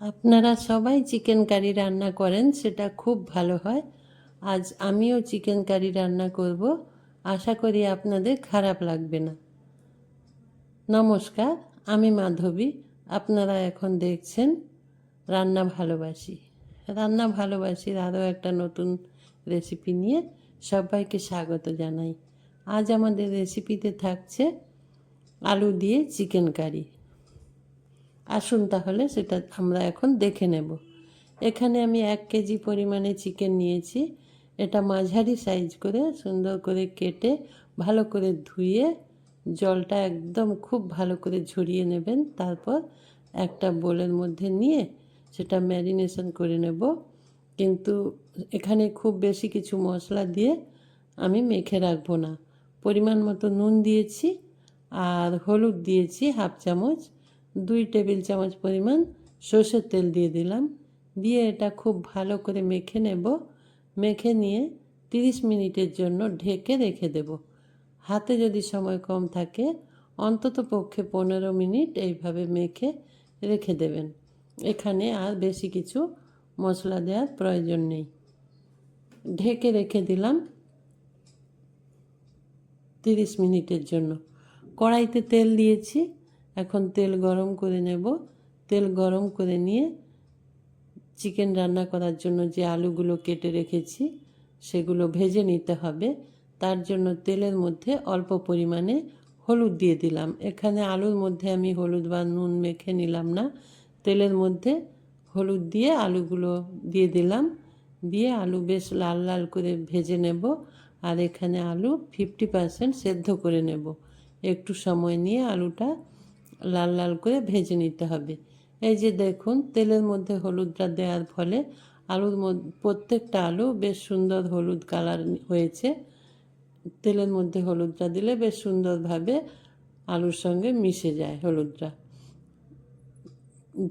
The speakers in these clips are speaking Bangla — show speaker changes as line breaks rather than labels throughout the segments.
আপনারা সবাই চিকেন কারি রান্না করেন, সেটা খুব ভালো হয়। আজ আমিও চিকেন কারি রান্না করব, আশা করি আপনাদের খারাপ লাগবে না। নমস্কার, আমি মাধবী। আপনারা এখন দেখছেন রান্না ভালোবাসি। রান্না ভালোবাসির আরও একটা নতুন রেসিপি নিয়ে সবাইকে স্বাগত জানাই। আজ আমাদের রেসিপিতে থাকছে আলু দিয়ে চিকেন কারি। আসুন তাহলে সেটা আমরা এখন দেখে নেব। এখানে আমি 1 কেজি পরিমাণে চিকেন নিয়েছি। এটা মাঝারি সাইজ করে সুন্দর করে কেটে ভালো করে ধুয়ে জলটা একদম খুব ভালো করে ঝরিয়ে নেবেন। তারপর একটা বোলের মধ্যে নিয়ে সেটা ম্যারিনেশন করে নেব। কিন্তু এখানে খুব বেশি কিছু মশলা দিয়ে আমি মেখে রাখবো না। পরিমাণ মতো নুন দিয়েছি আর হলুদ দিয়েছি হাফ চামচ, 2 টেবিল চামচ পরিমাণ সর্ষের তেল দিয়ে দিলাম। দিয়ে এটা খুব ভালো করে মেখে নেব। মেখে নিয়ে 30 মিনিটের জন্য ঢেকে রেখে দেব। হাতে যদি সময় কম থাকে অন্তত পক্ষে 15 মিনিট এইভাবে মেখে রেখে দেবেন। এখানে আর বেশি কিছু মশলা দেওয়ার প্রয়োজন নেই। ঢেকে রেখে দিলাম 30 মিনিটের জন্য। কড়াইতে তেল দিয়েছি, এখন তেল গরম করে নেব। তেল গরম করে নিয়ে চিকেন রান্না করার জন্য যে আলুগুলো কেটে রেখেছি সেগুলো ভেজে নিতে হবে। তার জন্য তেলের মধ্যে অল্প পরিমাণে হলুদ দিয়ে দিলাম। এখানে আলুর মধ্যে আমি হলুদ বা নুন মেখে নিলাম না, তেলের মধ্যে হলুদ দিয়ে আলুগুলো দিয়ে দিলাম। দিয়ে আলু বেশ লাল লাল করে ভেজে নেব। আর এখানে আলু 50% সেদ্ধ করে নেব। একটু সময় নিয়ে আলুটা লাল লাল করে ভেজে নিতে হবে। এই যে দেখুন, তেলের মধ্যে হলুদটা দেওয়ার ফলে আলুর মধ্যে প্রত্যেকটা আলু বেশ সুন্দর হলুদ কালার হয়েছে। তেলের মধ্যে হলুদটা দিলে বেশ সুন্দরভাবে আলুর সঙ্গে মিশে যায় হলুদটা।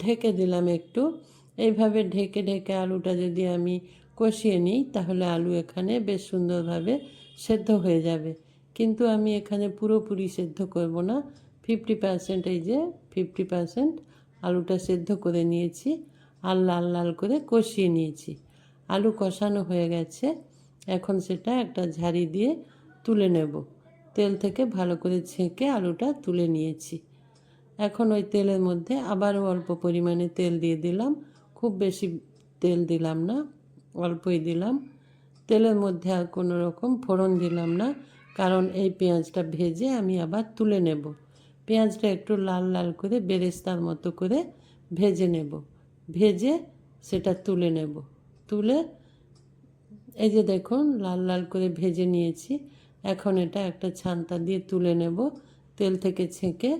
ঢেকে দিলাম একটু। এইভাবে ঢেকে ঢেকে আলুটা যদি আমি কষিয়ে নিই তাহলে আলু এখানে বেশ সুন্দরভাবে সেদ্ধ হয়ে যাবে। কিন্তু আমি এখানে পুরোপুরি সেদ্ধ করব না, 50%, এই যে 50% আলুটা সেদ্ধ করে নিয়েছি আর লাল লাল করে কষিয়ে নিয়েছি। আলু কষানো হয়ে গেছে, এখন সেটা একটা ঝাড়ি দিয়ে তুলে নেব। তেল থেকে ভালো করে ছেঁকে আলুটা তুলে নিয়েছি। এখন ওই তেলের মধ্যে আবারও অল্প পরিমাণে তেল দিয়ে দিলাম। খুব বেশি তেল দিলাম না, অল্পই দিলাম। তেলের মধ্যে আর কোনো রকম ফোড়ন দিলাম না, কারণ এই পেঁয়াজটা ভেজে আমি আবার তুলে নেব। পেঁয়াজটা একটু লাল লাল করে বেরেস্তার মতো করে ভেজে নেব। ভেজে সেটা তুলে নেব। তুলে এই যে দেখুন লাল লাল করে ভেজে নিয়েছি। এখন এটা একটা ছান্তা দিয়ে তুলে নেব। তেল থেকে ছেঁকে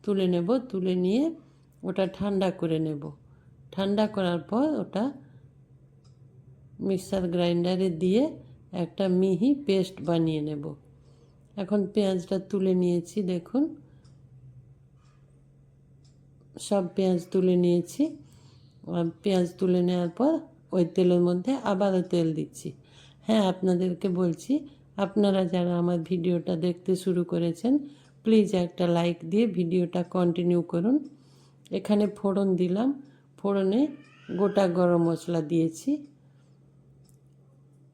তুলে নেব। তুলে নিয়ে ওটা ঠান্ডা করে নেব। ঠান্ডা করার পর ওটা মিক্সার গ্রাইন্ডারে দিয়ে একটা মিহি পেস্ট বানিয়ে নেব। এখন পেঁয়াজটা তুলে নিয়েছি, দেখুন সব পেঁয়াজ তুলে নিয়েছি। পেঁয়াজ তুলে নেওয়ার পর ওই তেলের মধ্যে আবারও তেল দিচ্ছি। হ্যাঁ, আপনাদেরকে বলছি, আপনারা যারা আমার ভিডিওটা দেখতে শুরু করেছেন প্লিজ একটা লাইক দিয়ে ভিডিওটা কন্টিনিউ করুন। এখানে ফোড়ন দিলাম। ফোড়নে গোটা গরম মশলা দিয়েছি,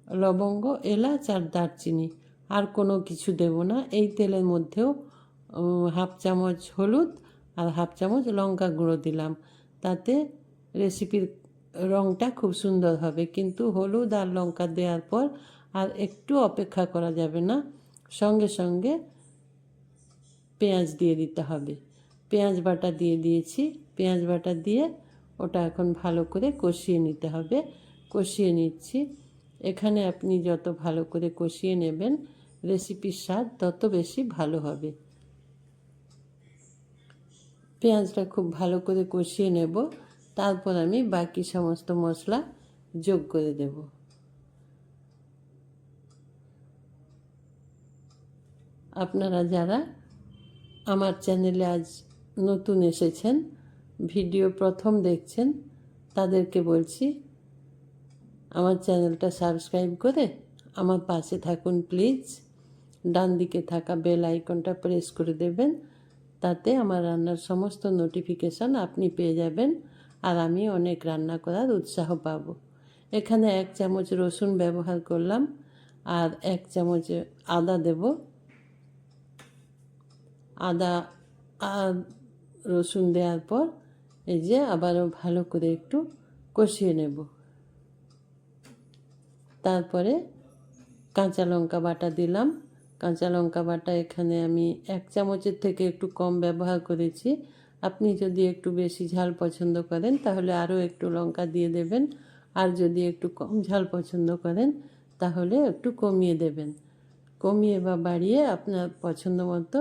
লবঙ্গ, এলাচ আর দারচিনি। আর কোনো কিছু দেব না। এই তেলের মধ্যেও হাফ চামচ হলুদ আর হাফ চামচ লঙ্কা গুঁড়ো দিলাম। তাতে রেসিপির রঙটা খুব সুন্দর হবে। কিন্তু হলুদ আর লঙ্কা দেওয়ার পর আর একটু অপেক্ষা করা যাবে না, সঙ্গে সঙ্গে পেঁয়াজ দিয়ে দিতে হবে। পেঁয়াজ বাটা দিয়ে দিয়েছি। পেঁয়াজ বাটা দিয়ে ওটা এখন ভালো করে কষিয়ে নিতে হবে। কষিয়ে নিচ্ছি। এখানে আপনি যত ভালো করে কষিয়ে নেবেন রেসিপির স্বাদ তত বেশি ভালো হবে। পেঁয়াজটা খুব ভালো করে কষিয়ে নেব। তারপর আমি বাকি সমস্ত মশলা যোগ করে দেব। আপনারা যারা আমার চ্যানেলে আজ নতুন এসেছেন, ভিডিও প্রথম দেখছেন, তাদেরকে বলছি আমার চ্যানেলটা সাবস্ক্রাইব করে আমার পাশে থাকুন প্লিজ। ডান দিকে থাকা বেল আইকনটা প্রেস করে দেবেন, তাতে আমার রান্নার সমস্ত নোটিফিকেশান আপনি পেয়ে যাবেন। আর আমি অনেক রান্না করার উৎসাহ পাবো। এখানে 1 চামচ রসুন ব্যবহার করলাম, আর 1 চামচ আদা দেব। আদা আর রসুন দেওয়ার পর এই যে আবারও ভালো করে একটু কষিয়ে নেব। তারপরে কাঁচা লঙ্কা বাটা দিলাম। কাঁচা লঙ্কা বাটা এখানে আমি 1 চামচের থেকে একটু কম ব্যবহার করেছি। আপনি যদি একটু বেশি ঝাল পছন্দ করেন তাহলে আরও একটু লঙ্কা দিয়ে দেবেন, আর যদি একটু কম ঝাল পছন্দ করেন তাহলে একটু কমিয়ে দেবেন। কমিয়ে বা বাড়িয়ে আপনার পছন্দ মতো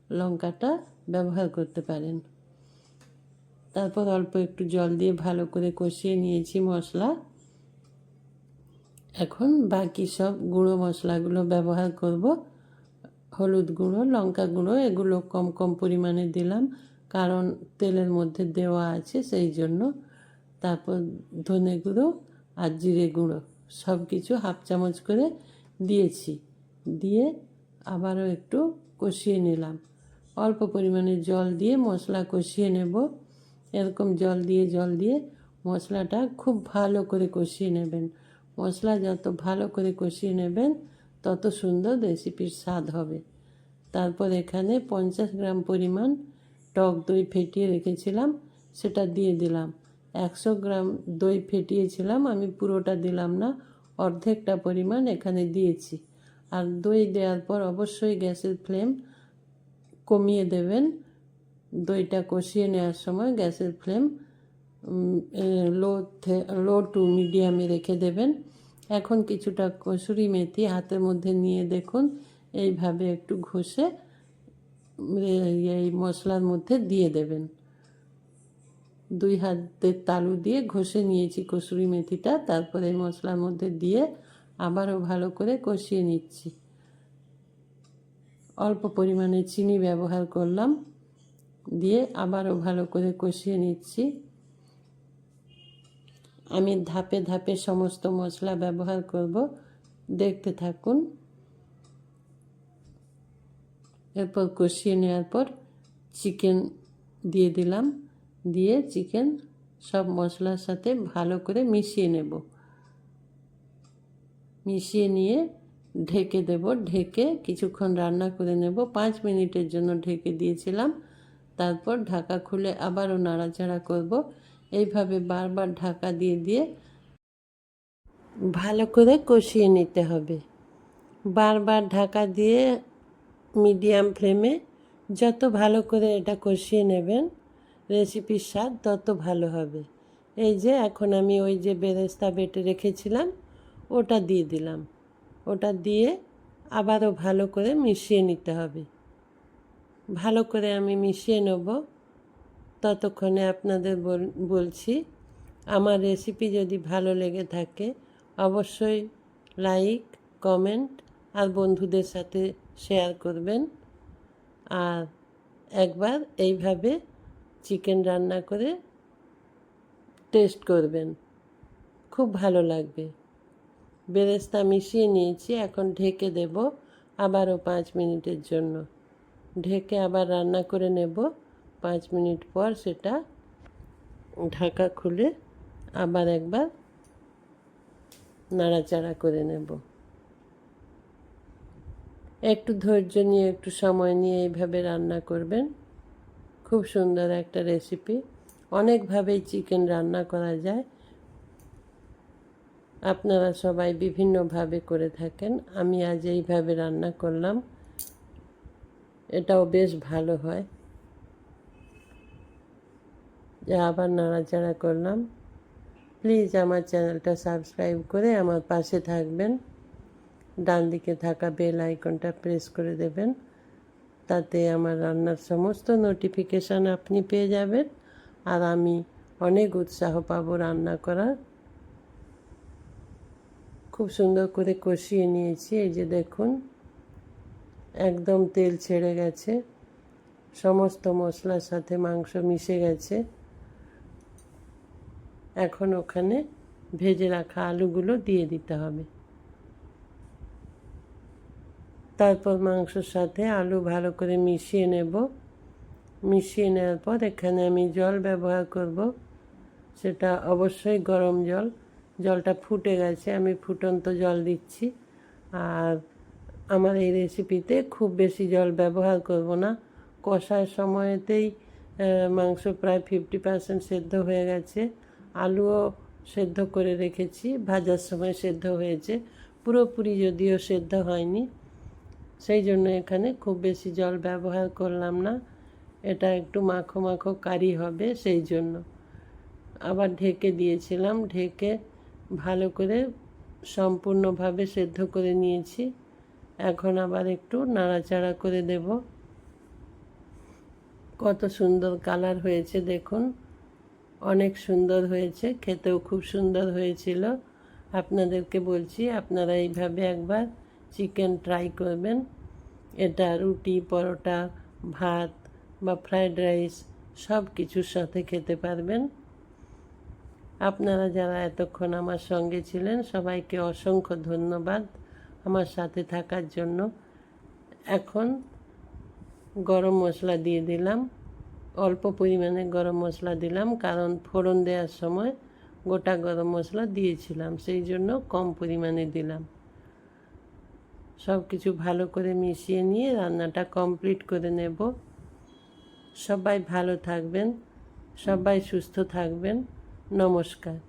লঙ্কাটা ব্যবহার করতে পারেন। তারপর অল্প একটু জল দিয়ে ভালো করে কষিয়ে নিয়েছি মশলা। এখন বাকি সব গুঁড়ো মশলাগুলো ব্যবহার করব। হলুদ গুঁড়ো, লঙ্কা গুঁড়ো এগুলো কম কম পরিমাণে দিলাম, কারণ তেলের মধ্যে দেওয়া আছে সেই জন্য। তারপর ধনে গুঁড়ো আর জিরে গুঁড়ো সব কিছু 1/2 চামচ করে দিয়েছি। দিয়ে আবারও একটু কষিয়ে নিলাম। অল্প পরিমাণে জল দিয়ে মশলা কষিয়ে নেব। এরকম জল দিয়ে মশলাটা খুব ভালো করে কষিয়ে নেবেন। মশলা যত ভালো করে কষিয়ে নেবেন তত সুন্দর রেসিপির স্বাদ হবে। তারপর এখানে 50 গ্রাম পরিমাণ টক দই ফেটিয়ে রেখেছিলাম, সেটা দিয়ে দিলাম। 100 গ্রাম দই ফেটিয়েছিলাম, আমি পুরোটা দিলাম না, অর্ধেকটা পরিমাণ এখানে দিয়েছি। আর দই দেওয়ার পর অবশ্যই গ্যাসের ফ্লেম কমিয়ে দেবেন। দইটা কষিয়ে নেওয়ার সময় গ্যাসের ফ্লেম লো টু মিডিয়ামে রেখে দেবেন। এখন কিছুটা কসুরি মেথি হাতের মধ্যে নিয়ে দেখুন এইভাবে একটু ঘষে এই মশলার মধ্যে দিয়ে দেবেন। 2 হাতের তালু দিয়ে ঘষে নিয়েছি কসুরি মেথিটা। তারপরে এই মশলার মধ্যে দিয়ে আবারও ভালো করে কষিয়ে নিচ্ছি। অল্প পরিমাণে চিনি ব্যবহার করলাম, দিয়ে আবারও ভালো করে কষিয়ে নিচ্ছি। আমি ধাপে ধাপে সমস্ত মশলা ব্যবহার করব, দেখতে থাকুন। এরপর কষিয়ে নেওয়ার পর চিকেন দিয়ে দিলাম, দিয়ে চিকেন সব মশলার সাথে ভালো করে মিশিয়ে নেব। মিশিয়ে নিয়ে ঢেকে দেব। ঢেকে কিছুক্ষণ রান্না করে নেব। 5 মিনিটের জন্য ঢেকে দিয়েছিলাম। তারপর ঢাকা খুলে আবারও নাড়াচাড়া করব। এইভাবে বারবার ঢাকা দিয়ে ভালো করে কষিয়ে নিতে হবে। বারবার ঢাকা দিয়ে মিডিয়াম ফ্লেমে যত ভালো করে এটা কষিয়ে নেবেন রেসিপির স্বাদ তত ভালো হবে। এই যে এখন আমি ওই যে বেরেস্তা বেটে রেখেছিলাম ওটা দিয়ে দিলাম। ওটা দিয়ে আবারও ভালো করে মিশিয়ে নিতে হবে। ভালো করে আমি মিশিয়ে নেব। ততক্ষণে আপনাদের বলছি, আমার রেসিপি যদি ভালো লেগে থাকে অবশ্যই লাইক, কমেন্ট আর বন্ধুদের সাথে শেয়ার করবেন। আর একবার এইভাবে চিকেন রান্না করে টেস্ট করবেন, খুব ভালো লাগবে। বেরেস্তা মিশিয়ে নিয়েছি, এখন ঢেকে দেব আবারও 5 মিনিটের জন্য। ঢেকে আবার রান্না করে নেব। 5 মিনিট পর সেটা ঢাকা খুলে আবার একবার নাড়াচাড়া করে নেব। একটু ধৈর্য নিয়ে একটু সময় নিয়ে এইভাবে রান্না করবেন। খুব সুন্দর একটা রেসিপি। অনেকভাবেই চিকেন রান্না করা যায়, আপনারা সবাই বিভিন্নভাবে করে থাকেন। আমি আজ এইভাবে রান্না করলাম, এটাও বেশ ভালো হয়। আবার নাড়াচাড়া করলাম। প্লিজ আমার চ্যানেলটা সাবস্ক্রাইব করে আমার পাশে থাকবেন। ডান দিকে থাকা বেল আইকনটা প্রেস করে দেবেন, তাতে আমার রান্নার সমস্ত নোটিফিকেশান আপনি পেয়ে যাবেন, আর আমি অনেক উৎসাহ পাবো রান্না করার। খুব সুন্দর করে কষিয়ে নিয়েছি। এই যে দেখুন একদম তেল ছেড়ে গেছে, সমস্ত মশলার সাথে মাংস মিশে গেছে। এখন ওখানে ভেজে রাখা আলুগুলো দিয়ে দিতে হবে। তারপর মাংসর সাথে আলু ভালো করে মিশিয়ে নেব। মিশিয়ে নেওয়ার পর এখানে আমি জল ব্যবহার করব। সেটা অবশ্যই গরম জল। জলটা ফুটে গেছে, আমি ফুটন্ত জল দিচ্ছি। আর আমার এই রেসিপিতে খুব বেশি জল ব্যবহার করব না। কষার সময়তেই মাংস প্রায় 50% সেদ্ধ হয়ে গেছে। আলুও সেদ্ধ করে রেখেছি, ভাজার সময় সেদ্ধ হয়েছে, পুরোপুরি যদিও সেদ্ধ হয়নি। সেই জন্য এখানে খুব বেশি জল ব্যবহার করলাম না। এটা একটু মাখো মাখো কারি হবে, সেই জন্য আবার ঢেকে দিয়েছিলাম। ঢেকে ভালো করে সম্পূর্ণভাবে সেদ্ধ করে নিয়েছি। এখন আবার একটু নাড়াচাড়া করে দেব। কত সুন্দর কালার হয়েছে দেখুন, অনেক সুন্দর হয়েছে, খেতেও খুব সুন্দর হয়েছিল। আপনাদেরকে বলছি, আপনারা এইভাবে একবার চিকেন ট্রাই করবেন। এটা রুটি, পরোটা, ভাত বা ফ্রায়েড রাইস সব কিছুর সাথে খেতে পারবেন। আপনারা যারা এতক্ষণ আমার সঙ্গে ছিলেন সবাইকে অসংখ্য ধন্যবাদ আমার সাথে থাকার জন্য। এখন গরম মশলা দিয়ে দিলাম, অল্প পরিমাণে গরম মশলা দিলাম, কারণ ফোড়ন দেওয়ার সময় গোটা গরম মশলা দিয়েছিলাম, সেই জন্য কম পরিমাণে দিলাম। সব কিছু ভালো করে মিশিয়ে নিয়ে রান্নাটা কমপ্লিট করে নেব। সবাই ভালো থাকবেন, সবাই সুস্থ থাকবেন। নমস্কার।